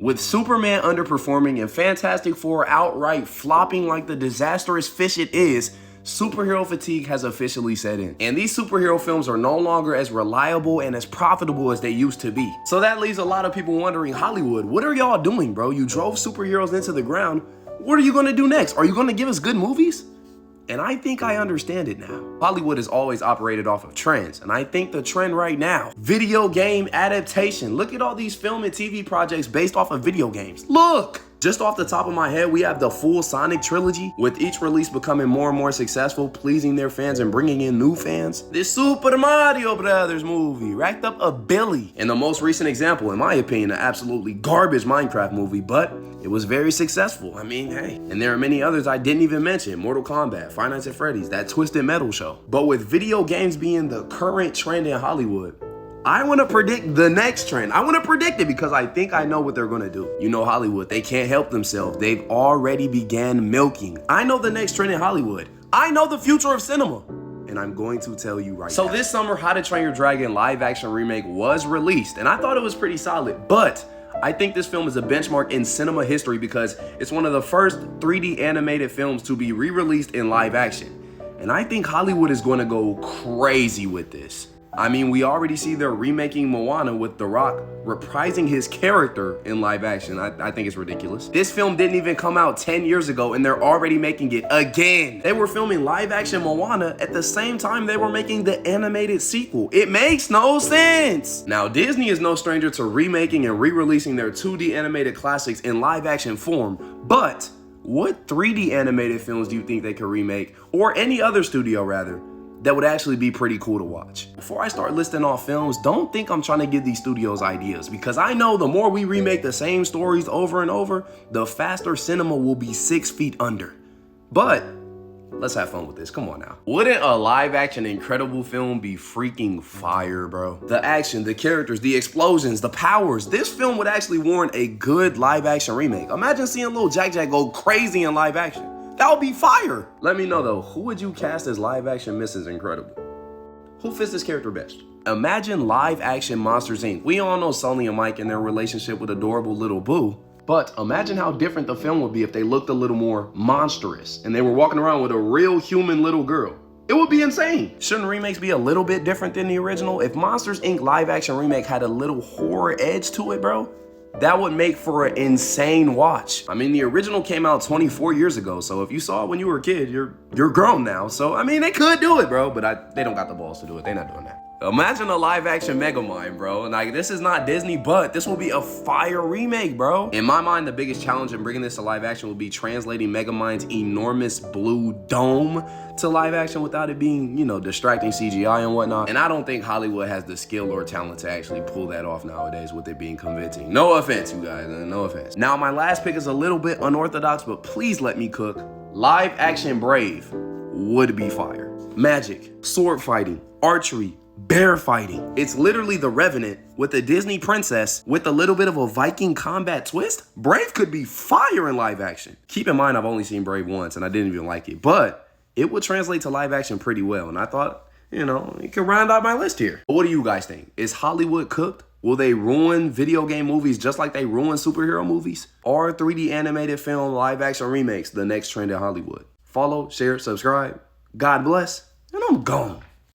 With Superman underperforming and Fantastic Four outright flopping like the disastrous fish it is, superhero fatigue has officially set in. And these superhero films are no longer as reliable and as profitable as they used to be. So that leaves a lot of people wondering, Hollywood, what are y'all doing, bro? You drove superheroes into the ground. What are you gonna do next? Are you gonna give us good movies? And I think I understand it now. Hollywood has always operated off of trends, and I think the trend right now, video game adaptation. Look at all these film and TV projects based off of video games. Look! Just off the top of my head, we have the full Sonic trilogy, with each release becoming more and more successful, pleasing their fans and bringing in new fans. This Super Mario Brothers movie racked up $1 billion. And the most recent example, in my opinion, an absolutely garbage Minecraft movie, but it was very successful. I mean, hey. And there are many others I didn't even mention. Mortal Kombat, Five Nights at Freddy's, that Twisted Metal show. But with video games being the current trend in Hollywood, I want to predict the next trend. I want to predict it because I think I know what they're going to do. You know Hollywood, they can't help themselves. They've already began milking. I know the next trend in Hollywood. I know the future of cinema. And I'm going to tell you right now. So this summer, How to Train Your Dragon live action remake was released. And I thought it was pretty solid. But I think this film is a benchmark in cinema history because it's one of the first 3D animated films to be re-released in live action. And I think Hollywood is going to go crazy with this. I mean, we already see they're remaking Moana with The Rock reprising his character in live action. I think it's ridiculous. This film didn't even come out 10 years ago and they're already making it again. They were filming live action Moana at the same time they were making the animated sequel. It makes no sense. Now, Disney is no stranger to remaking and re-releasing their 2D animated classics in live action form, but what 3D animated films do you think they could remake, or any other studio rather, that would actually be pretty cool to watch? Before I start listing off films, don't think I'm trying to give these studios ideas, because I know the more we remake the same stories over and over, the faster cinema will be 6 feet under. But let's have fun with this. Come on now. Wouldn't a live action Incredible film be freaking fire, bro? The action, the characters, the explosions, the powers. This film would actually warrant a good live action remake. Imagine seeing little Jack Jack go crazy in live action. That would be fire. Let me know though, who would you cast as live action Mrs. Incredible? Who fits this character best? Imagine live action Monsters Inc. We all know Sully and Mike and their relationship with adorable little Boo, but imagine how different the film would be if they looked a little more monstrous and they were walking around with a real human little girl. It would be insane. Shouldn't remakes be a little bit different than the original? If Monsters Inc. live action remake had a little horror edge to it, bro, that would make for an insane watch. I mean, the original came out 24 years ago, so if you saw it when you were a kid, you're grown now. So, I mean, they could do it, bro, but they don't got the balls to do it. They're not doing that. Imagine a live action Megamind, bro. Like, this is not Disney, but this will be a fire remake, bro. In my mind, the biggest challenge in bringing this to live action will be translating Megamind's enormous blue dome to live action without it being, you know, distracting CGI and whatnot. And I don't think Hollywood has the skill or talent to actually pull that off nowadays with it being convincing. No offense, you guys, no offense. Now, my last pick is a little bit unorthodox, but please let me cook. Live action Brave would be fire. Magic, sword fighting, archery, bear fighting. It's literally The Revenant with a Disney princess with a little bit of a Viking combat twist. Brave could be fire in live action. Keep in mind, I've only seen Brave once and I didn't even like it, but it would translate to live action pretty well. And I thought, you know, it could round out my list here. But what do you guys think? Is Hollywood cooked? Will they ruin video game movies just like they ruin superhero movies? Are 3D animated film live action remakes the next trend in Hollywood? Follow, share, subscribe. God bless, and I'm gone.